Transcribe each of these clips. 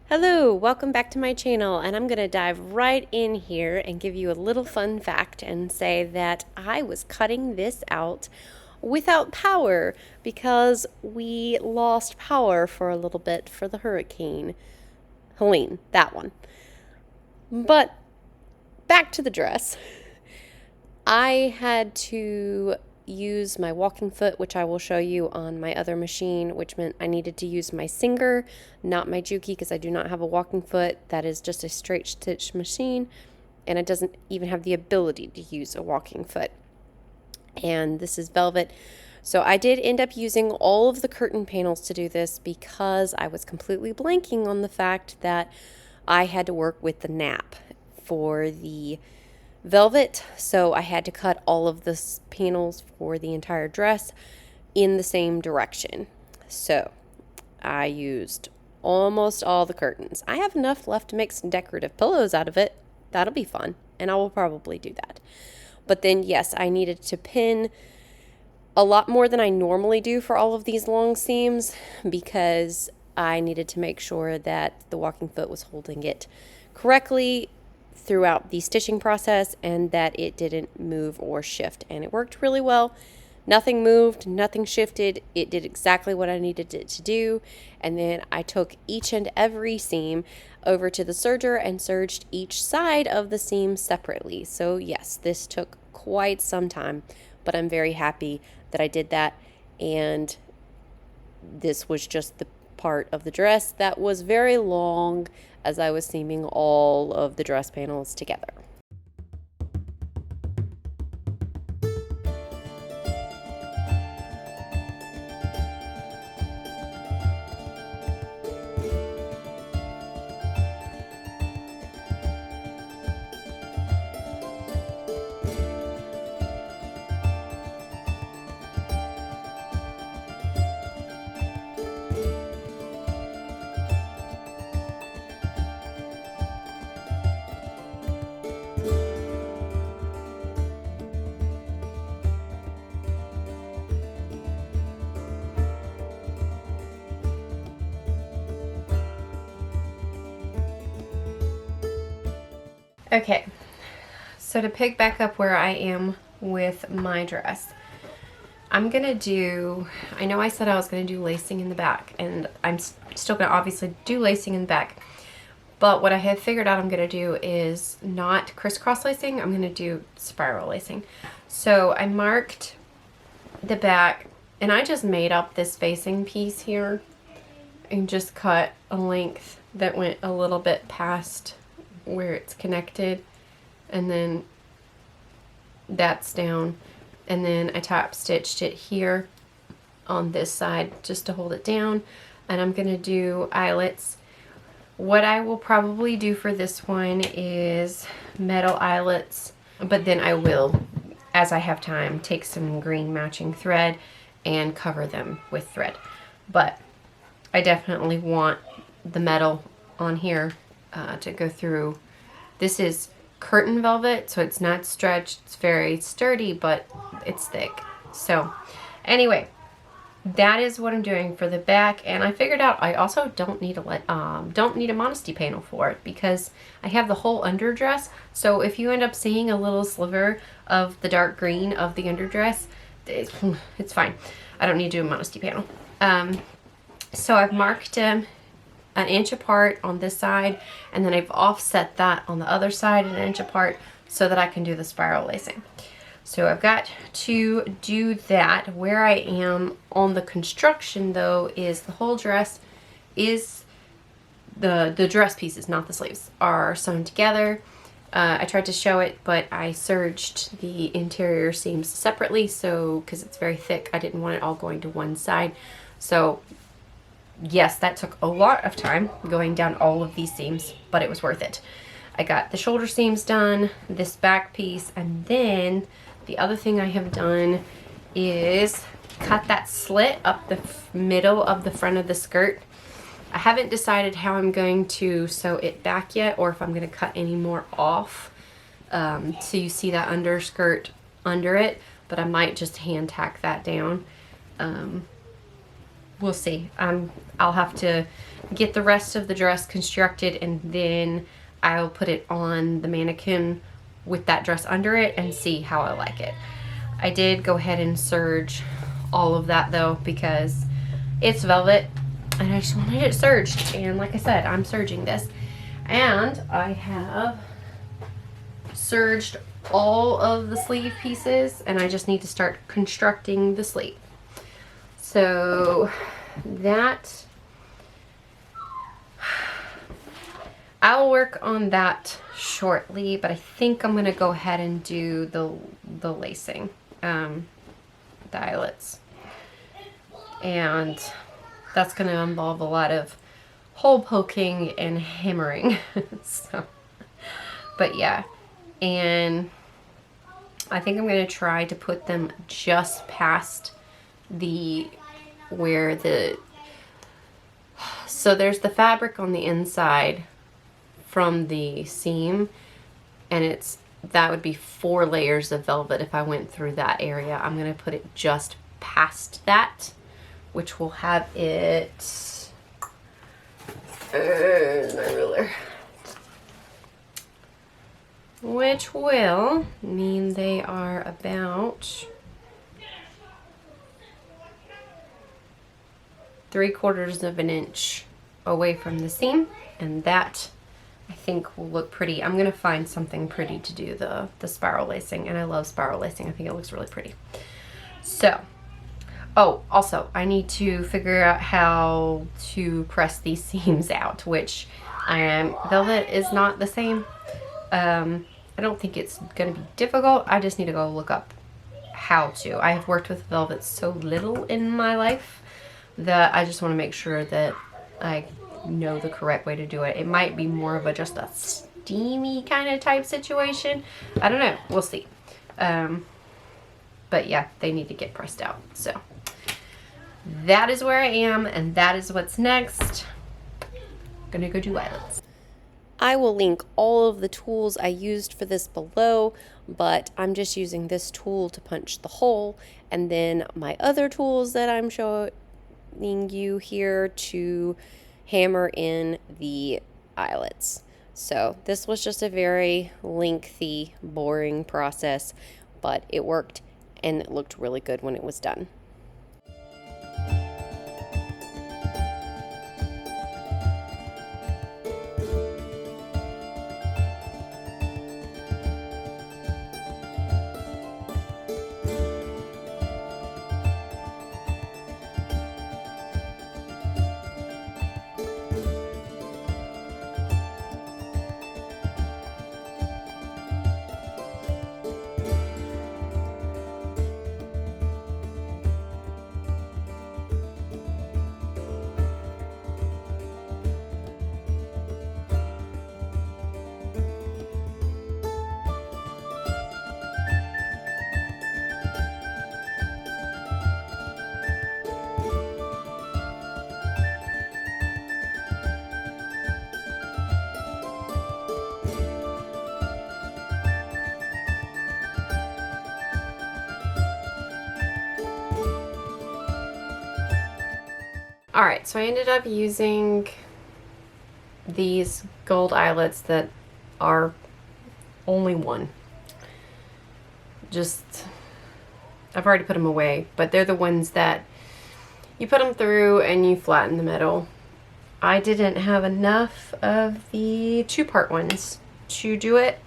Hello, welcome back to my channel, and I'm going to dive right in here and give you a little fun fact and say that I was cutting this out without power because we lost power for a little bit for the hurricane. Helene, that one. But back to the dress. I had to use my walking foot, which I will show you on my other machine, which meant I needed to use my Singer, not my Juki, because I do not have a walking foot. That is just a straight stitch machine, and it doesn't even have the ability to use a walking foot. And this is velvet. So I did end up using all of the curtain panels to do this because I was completely blanking on the fact that I had to work with the nap for the velvet, so I had to cut all of the panels for the entire dress in the same direction. So I used almost all the curtains. I have enough left to make some decorative pillows out of it. That'll be fun, and I will probably do that. But then, yes, I needed to pin a lot more than I normally do for all of these long seams because I needed to make sure that the walking foot was holding it correctly throughout the stitching process and that it didn't move or shift, and it worked really well. Nothing moved, nothing shifted. It did exactly what I needed it to do. And then I took each and every seam over to the serger and serged each side of the seam separately. So yes, this took quite some time, but I'm very happy that I did that. And this was just the part of the dress that was very long as I was seaming all of the dress panels together. Okay, so to pick back up where I am with my dress, I'm gonna do, I know I said I was gonna do lacing in the back, and I'm still gonna obviously do lacing in the back, but what I have figured out I'm gonna do is not crisscross lacing, I'm gonna do spiral lacing. So I marked the back, and I just made up this facing piece here and just cut a length that went a little bit past where it's connected, and then that's down, and then I top stitched it here on this side just to hold it down. And I'm gonna do eyelets. What I will probably do for this one is metal eyelets, but then I will, as I have time, take some green matching thread and cover them with thread. But I definitely want the metal on here to go through. This is curtain velvet, so it's not stretched, it's very sturdy, but it's thick. So anyway, that is what I'm doing for the back, and I figured out I also don't need a modesty panel for it because I have the whole underdress. So if you end up seeing a little sliver of the dark green of the underdress, it's fine. I don't need to do a modesty panel. So I've marked an inch apart on this side, and then I've offset that on the other side an inch apart so that I can do the spiral lacing. So I've got to do that. Where I am on the construction though is the whole dress is the dress pieces, not the sleeves, are sewn together. I tried to show it, but I serged the interior seams separately, so because it's very thick, I didn't want it all going to one side. So yes, that took a lot of time going down all of these seams, but it was worth it. I got the shoulder seams done, this back piece, and then the other thing I have done is cut that slit up the middle of the front of the skirt. I haven't decided how I'm going to sew it back yet, or if I'm going to cut any more off. So you see that underskirt under it, but I might just hand tack that down. We'll see. I'll have to get the rest of the dress constructed, and then I'll put it on the mannequin with that dress under it and see how I like it. I did go ahead and serge all of that though, because it's velvet and I just wanted it serged. And like I said, I'm serging this. And I have serged all of the sleeve pieces, and I just need to start constructing the sleeve. So that, I'll work on that shortly, but I think I'm gonna go ahead and do the lacing, the eyelets, and that's gonna involve a lot of hole poking and hammering. So, but yeah, and I think I'm gonna try to put them just past where the, so there's the fabric on the inside from the seam, and that would be 4 layers of velvet if I went through that area. I'm gonna put it just past that, which will have it, my ruler, which will mean they are about 3/4 of an inch away from the seam, and that I think will look pretty. I'm gonna find something pretty to do the spiral lacing, and I love spiral lacing. I think it looks really pretty. So, oh, also I need to figure out how to press these seams out, which velvet is not the same. I don't think it's gonna be difficult. I just need to go look up how to. I have worked with velvet so little in my life that I just want to make sure that I know the correct way to do it. It might be more of just a steamy kind of type situation. I don't know. We'll see. But yeah, they need to get pressed out. So that is where I am, and that is what's next. I'm gonna go do eyelets. I will link all of the tools I used for this below, but I'm just using this tool to punch the hole, and then my other tools that I'm showing you here to hammer in the eyelets. So this was just a very lengthy, boring process, but it worked and it looked really good when it was done. Alright, so I ended up using these gold eyelets that are only one. I've already put them away, but they're the ones that you put them through and you flatten the metal. I didn't have enough of the 2-part ones to do it,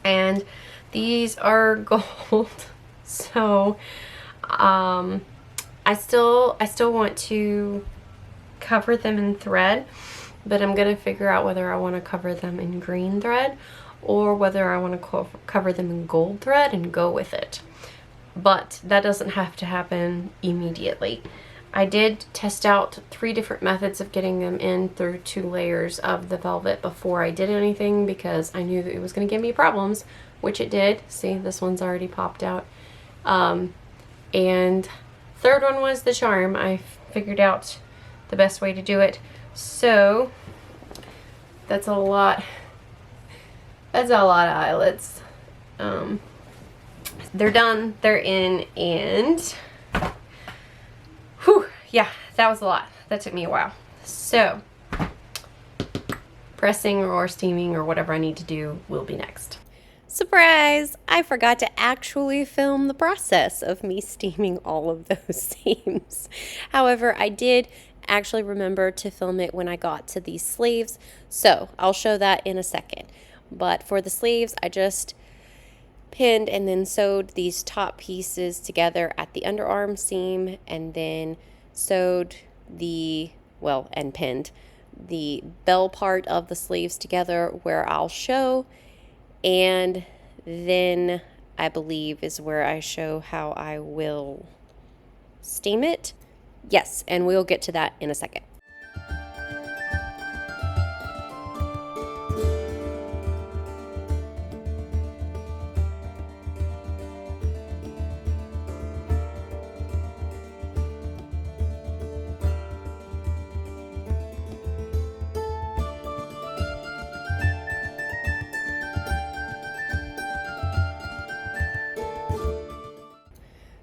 and these are gold. So I still want to cover them in thread, but I'm gonna figure out whether I want to cover them in green thread or whether I want to cover them in gold thread and go with it. But that doesn't have to happen immediately. I did test out 3 different methods of getting them in through 2 layers of the velvet before I did anything, because I knew that it was going to give me problems, which it did. See, this one's already popped out. And third one was the charm. I figured out the best way to do it. So that's a lot. That's a lot of eyelets. They're done. They're in, and whew, yeah, that was a lot. That took me a while. So pressing or steaming or whatever I need to do will be next. Surprise! I forgot to actually film the process of me steaming all of those seams. However, I did actually remember to film it when I got to these sleeves, so I'll show that in a second. But for the sleeves, I just pinned and then sewed these top pieces together at the underarm seam, and then sewed and pinned the bell part of the sleeves together where I'll show, and then I believe is where I show how I will steam it. Yes, and we'll get to that in a second.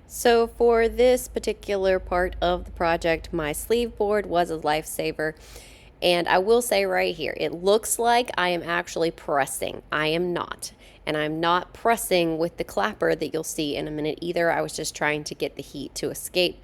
So for this particular part of the project, my sleeve board was a lifesaver. And I will say right here, it looks like I am actually pressing. I am not. And I'm not pressing with the clapper that you'll see in a minute either. I was just trying to get the heat to escape.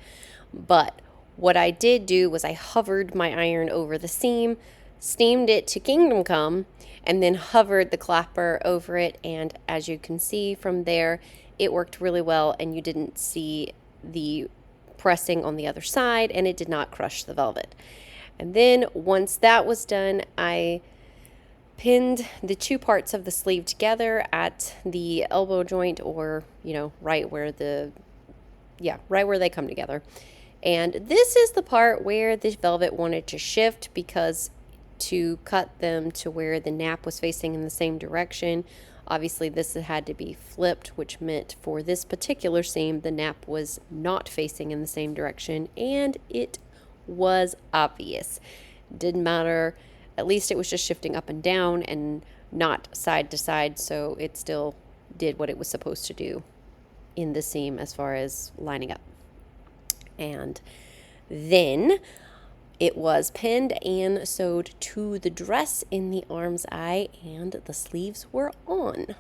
But what I did do was I hovered my iron over the seam, steamed it to kingdom come, and then hovered the clapper over it. And as you can see from there, it worked really well, and you didn't see the pressing on the other side, and it did not crush the velvet. And then once that was done, I pinned the two parts of the sleeve together at the elbow joint, or right where they come together. And this is the part where the velvet wanted to shift, because to cut them to where the nap was facing in the same direction, obviously this had to be flipped, which meant for this particular seam the nap was not facing in the same direction, and it was obvious. Didn't matter, at least it was just shifting up and down and not side to side, so it still did what it was supposed to do in the seam as far as lining up. And then it was pinned and sewed to the dress in the arm's eye, and the sleeves were on.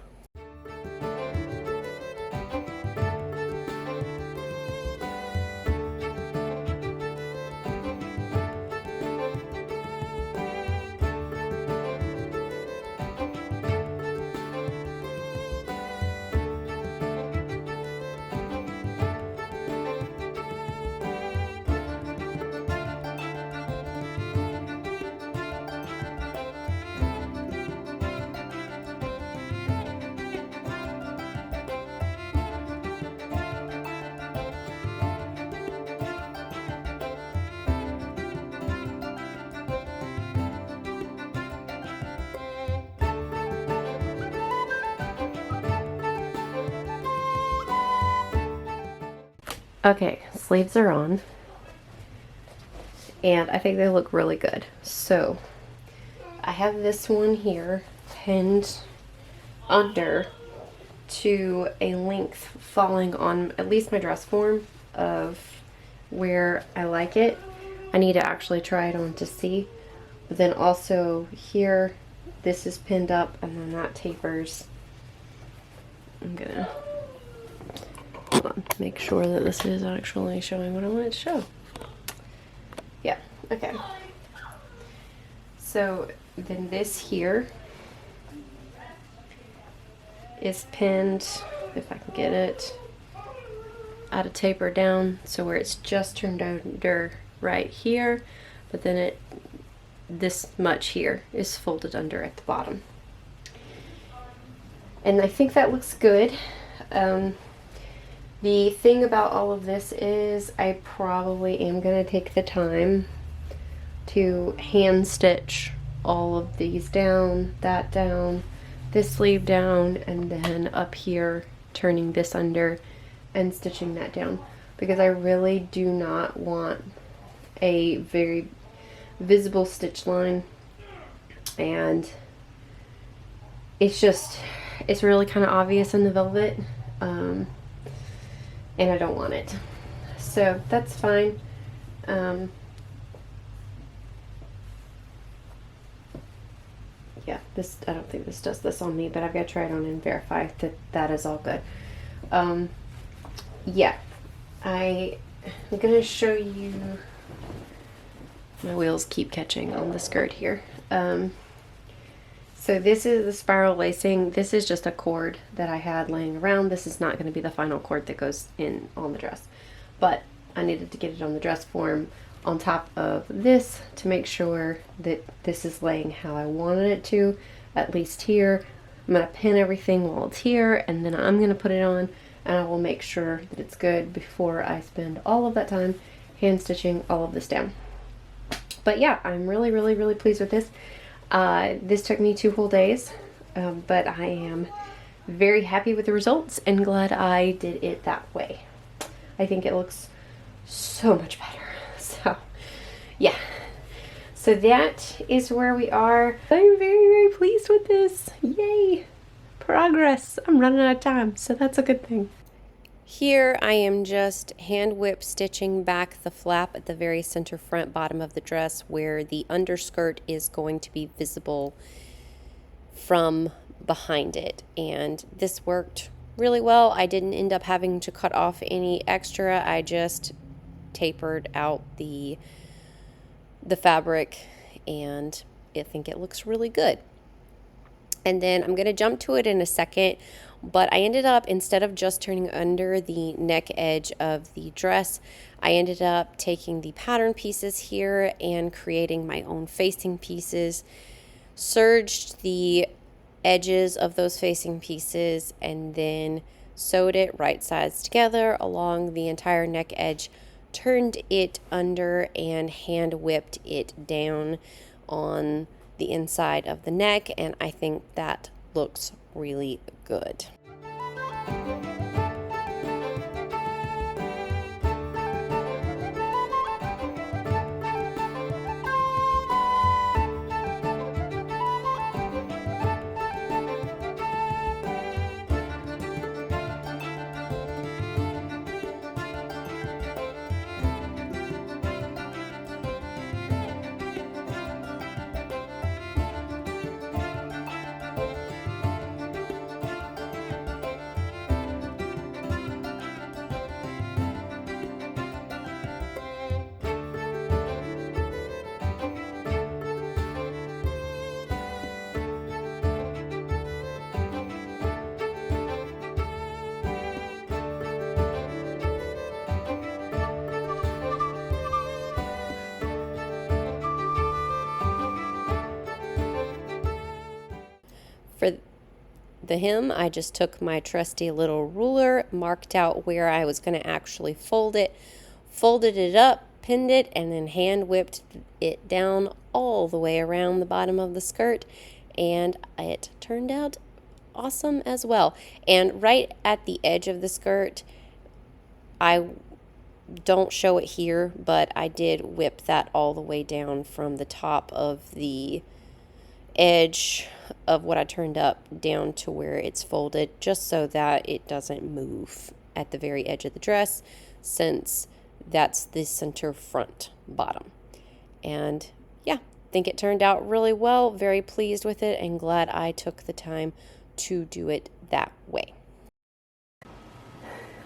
Okay, sleeves are on, and I think they look really good. So I have this one here pinned under to a length falling on at least my dress form of where I like it. I need to actually try it on to see. But then also here, this is pinned up, and then that tapers. I'm gonna make sure that this is actually showing what I want it to show. Yeah, okay. So then this here is pinned, if I can get it, at a taper down, so where it's just turned under right here, but then this much here is folded under at the bottom. And I think that looks good. The thing about all of this is I probably am going to take the time to hand stitch all of these down, that down, this sleeve down, and then up here turning this under and stitching that down, because I really do not want a very visible stitch line, and it's really kind of obvious in the velvet. And I don't want it, so that's fine. yeah, this, I don't think this does this on me, but I've got to try it on and verify that that is all good. Yeah, I'm going to show you, my wheels keep catching on the skirt here. So this is the spiral lacing. This is just a cord that I had laying around. This is not going to be the final cord that goes in on the dress, but I needed to get it on the dress form on top of this to make sure that this is laying how I wanted it to, at least here. I'm going to pin everything while it's here, and then I'm going to put it on, and I will make sure that it's good before I spend all of that time hand stitching all of this down. But yeah, I'm really, really, really pleased with this. This took me 2 whole days, but I am very happy with the results and glad I did it that way. I think it looks so much better. So yeah, so that is where we are. I'm very, very pleased with this. Yay, progress. I'm running out of time, so that's a good thing. Here I am just hand whip stitching back the flap at the very center front bottom of the dress where the underskirt is going to be visible from behind it, and this worked really well. I didn't end up having to cut off any extra. I just tapered out the fabric, and I think it looks really good. And then I'm going to jump to it in a second, but I ended up, instead of just turning under the neck edge of the dress, I ended up taking the pattern pieces here and creating my own facing pieces, serged the edges of those facing pieces, and then sewed it right sides together along the entire neck edge, turned it under, and hand whipped it down on the inside of the neck, and I think that looks really good. For the hem, I just took my trusty little ruler, marked out where I was going to actually fold it, folded it up, pinned it, and then hand whipped it down all the way around the bottom of the skirt, and it turned out awesome as well. And right at the edge of the skirt, I don't show it here, but I did whip that all the way down from the top of the edge of what I turned up down to where it's folded, just so that it doesn't move at the very edge of the dress, since that's the center front bottom. And yeah, think it turned out really well. Very pleased with it and glad I took the time to do it that way.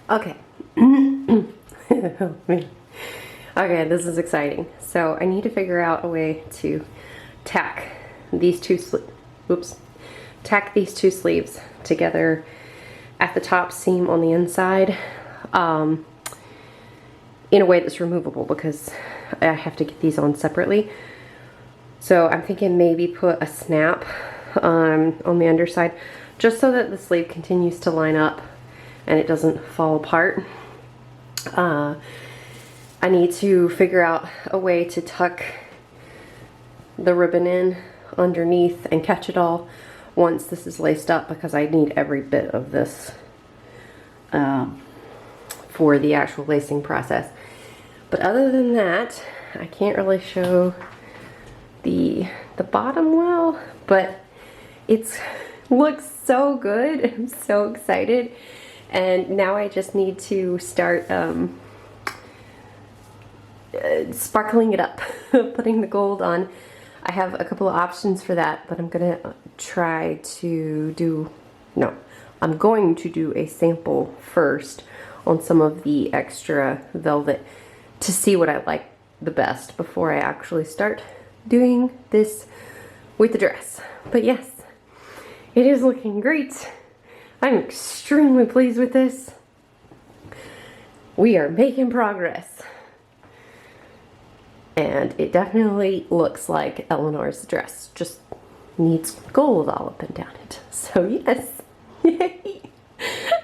Okay. Okay, this is exciting. So I need to figure out a way to tack these two sleeves together at the top seam on the inside in a way that's removable, because I have to get these on separately. So I'm thinking maybe put a snap on the underside, just so that the sleeve continues to line up and it doesn't fall apart. I need to figure out a way to tuck the ribbon in underneath and catch it all once this is laced up, because I need every bit of this for the actual lacing process. But other than that, I can't really show the bottom well, but it looks so good. I'm so excited, and now I just need to start sparkling it up, putting the gold on. I have a couple of options for that, but I'm gonna try to do, no, I'm going to do a sample first on some of the extra velvet to see what I like the best before I actually start doing this with the dress. But yes, it is looking great. I'm extremely pleased with this. We are making progress. And it definitely looks like Elinor's dress, just needs gold all up and down it. So yes, yay.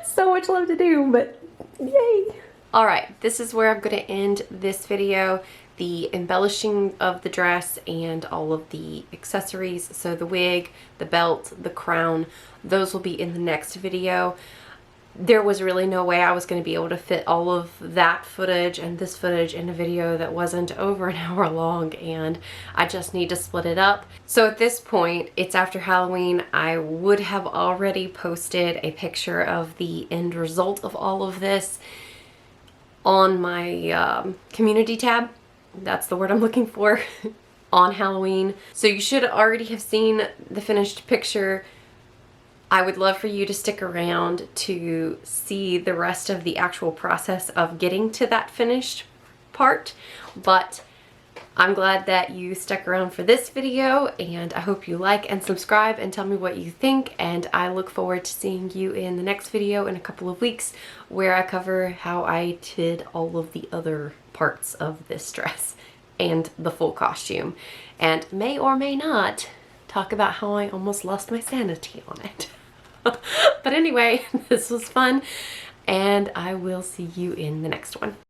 So much love to do, but yay. All right, this is where I'm gonna end this video. The embellishing of the dress and all of the accessories. So the wig, the belt, the crown, those will be in the next video. There was really no way I was going to be able to fit all of that footage and this footage in a video that wasn't over an hour long, and I just need to split it up. So at this point, it's after Halloween. I would have already posted a picture of the end result of all of this on my community tab. That's the word I'm looking for. On Halloween. So you should already have seen the finished picture. I would love for you to stick around to see the rest of the actual process of getting to that finished part, but I'm glad that you stuck around for this video, and I hope you like and subscribe and tell me what you think, and I look forward to seeing you in the next video in a couple of weeks where I cover how I did all of the other parts of this dress and the full costume, and may or may not talk about how I almost lost my sanity on it. But anyway, this was fun, and I will see you in the next one.